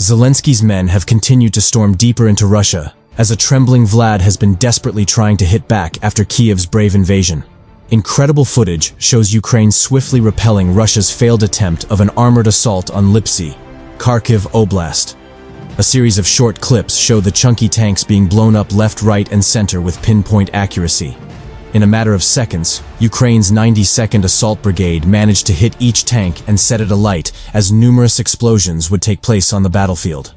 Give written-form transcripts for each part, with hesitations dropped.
Zelensky's men have continued to storm deeper into Russia, as a trembling Vlad has been desperately trying to hit back after Kiev's brave invasion. Incredible footage shows Ukraine swiftly repelling Russia's failed attempt of an armored assault on Lipsy, Kharkiv Oblast. A series of short clips show the chunky tanks being blown up left, right, and center with pinpoint accuracy. In a matter of seconds, Ukraine's 92nd Assault Brigade managed to hit each tank and set it alight as numerous explosions would take place on the battlefield.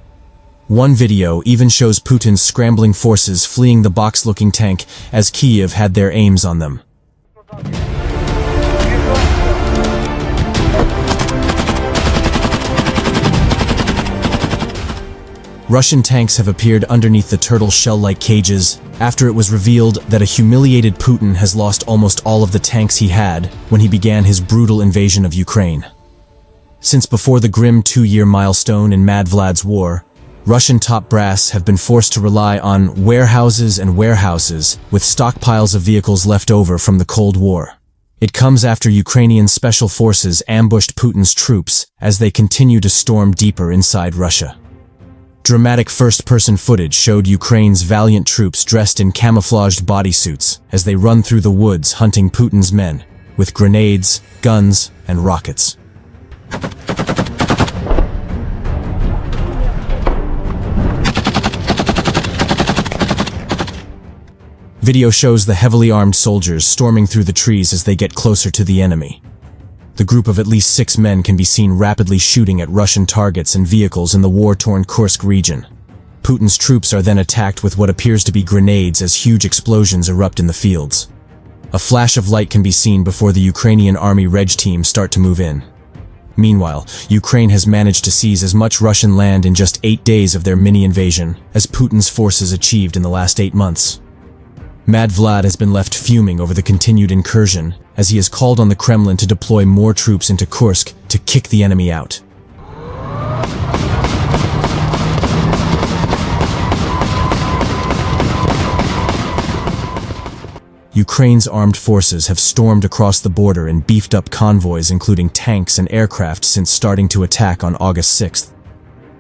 One video even shows Putin's scrambling forces fleeing the box-looking tank as Kiev had their aims on them. Russian tanks have appeared underneath the turtle shell-like cages after it was revealed that a humiliated Putin has lost almost all of the tanks he had when he began his brutal invasion of Ukraine. Since before the grim 2-year milestone in Mad Vlad's war, Russian top brass have been forced to rely on warehouses with stockpiles of vehicles left over from the Cold War. It comes after Ukrainian special forces ambushed Putin's troops as they continue to storm deeper inside Russia. Dramatic first-person footage showed Ukraine's valiant troops dressed in camouflaged bodysuits as they run through the woods hunting Putin's men with grenades, guns, and rockets. Video shows the heavily armed soldiers storming through the trees as they get closer to the enemy. The group of at least 6 men can be seen rapidly shooting at Russian targets and vehicles in the war-torn Kursk region. Putin's troops are then attacked with what appears to be grenades as huge explosions erupt in the fields. A flash of light can be seen before the Ukrainian army reg team start to move in. Meanwhile, Ukraine has managed to seize as much Russian land in just 8 days of their mini-invasion as Putin's forces achieved in the last 8 months. Mad Vlad has been left fuming over the continued incursion, as he has called on the Kremlin to deploy more troops into Kursk to kick the enemy out. Ukraine's armed forces have stormed across the border and beefed up convoys including tanks and aircraft since starting to attack on August 6th.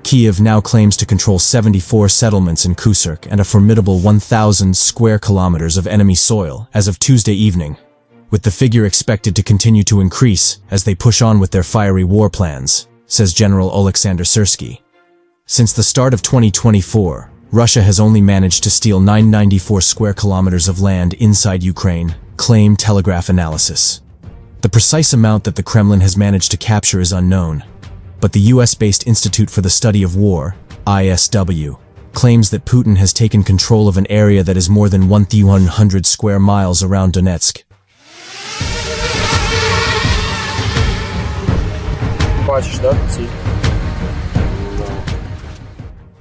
Kiev now claims to control 74 settlements in Kursk and a formidable 1,000 square kilometers of enemy soil as of Tuesday evening, with the figure expected to continue to increase as they push on with their fiery war plans, says General Oleksandr Syrsky. Since the start of 2024, Russia has only managed to steal 994 square kilometers of land inside Ukraine, claim Telegraph analysis. The precise amount that the Kremlin has managed to capture is unknown, but the US-based Institute for the Study of War, ISW, claims that Putin has taken control of an area that is more than 1,100 square miles around Donetsk.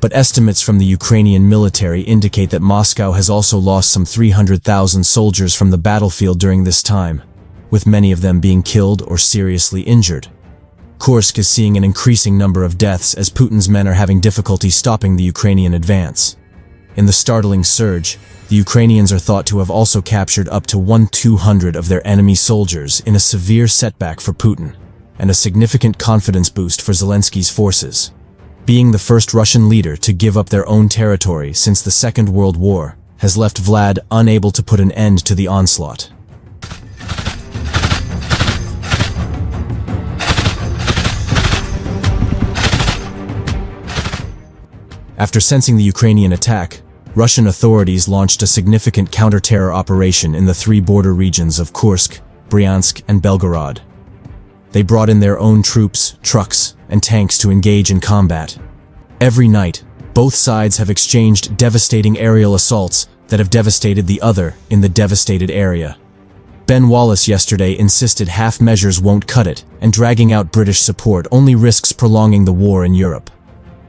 But estimates from the Ukrainian military indicate that Moscow has also lost some 300,000 soldiers from the battlefield during this time, with many of them being killed or seriously injured. Kursk is seeing an increasing number of deaths as Putin's men are having difficulty stopping the Ukrainian advance. In the startling surge, the Ukrainians are thought to have also captured up to 1,200 of their enemy soldiers in a severe setback for Putin, and a significant confidence boost for Zelensky's forces. Being the first Russian leader to give up their own territory since the Second World War has left Vlad unable to put an end to the onslaught. After sensing the Ukrainian attack, Russian authorities launched a significant counter-terror operation in the 3 border regions of Kursk, Bryansk, and Belgorod. They brought in their own troops, trucks, and tanks to engage in combat. Every night, both sides have exchanged devastating aerial assaults that have devastated the other in the devastated area. Ben Wallace yesterday insisted half measures won't cut it, and dragging out British support only risks prolonging the war in Europe.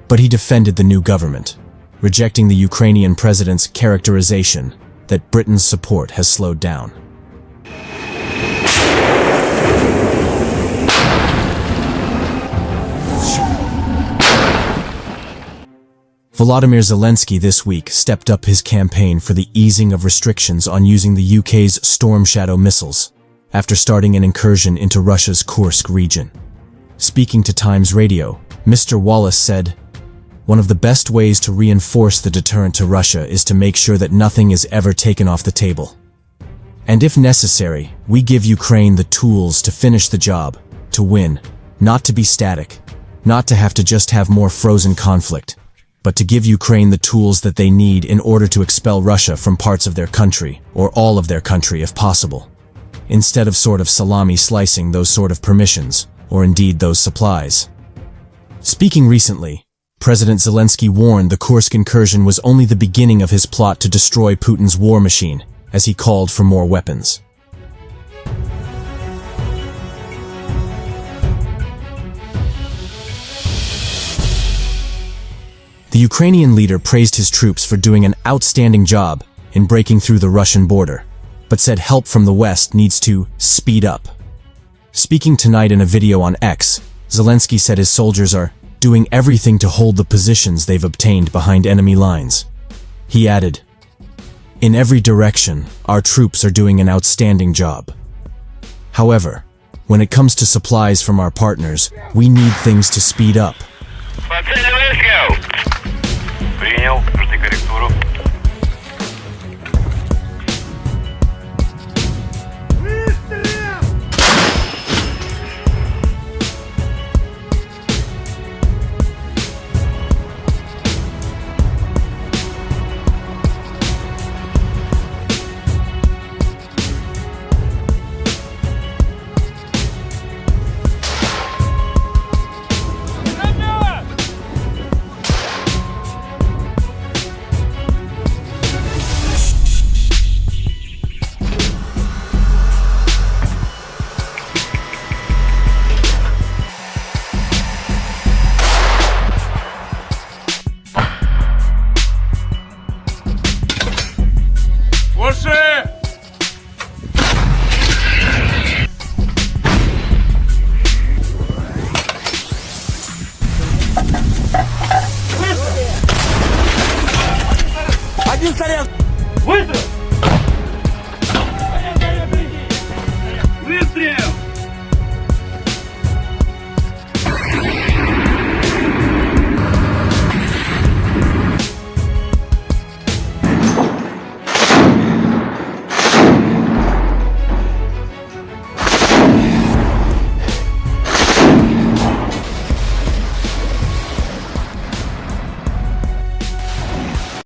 But he defended the new government, rejecting the Ukrainian president's characterization that Britain's support has slowed down. Volodymyr Zelensky this week stepped up his campaign for the easing of restrictions on using the UK's Storm Shadow missiles, after starting an incursion into Russia's Kursk region. Speaking to Times Radio, Mr. Wallace said, One of the best ways to reinforce the deterrent to Russia is to make sure that nothing is ever taken off the table. And if necessary, we give Ukraine the tools to finish the job, to win, not to be static, not to have to just have more frozen conflict, but to give Ukraine the tools that they need in order to expel Russia from parts of their country, or all of their country if possible, instead of sort of salami slicing those sort of permissions, or indeed those supplies. Speaking recently, President Zelensky warned the Kursk incursion was only the beginning of his plot to destroy Putin's war machine, as he called for more weapons. The Ukrainian leader praised his troops for doing an outstanding job in breaking through the Russian border, but said help from the West needs to speed up. Speaking tonight in a video on X, Zelensky said his soldiers are doing everything to hold the positions they've obtained behind enemy lines. He added, "In every direction, our troops are doing an outstanding job. However, when it comes to supplies from our partners, we need things to speed up." Принял, жди корректуры.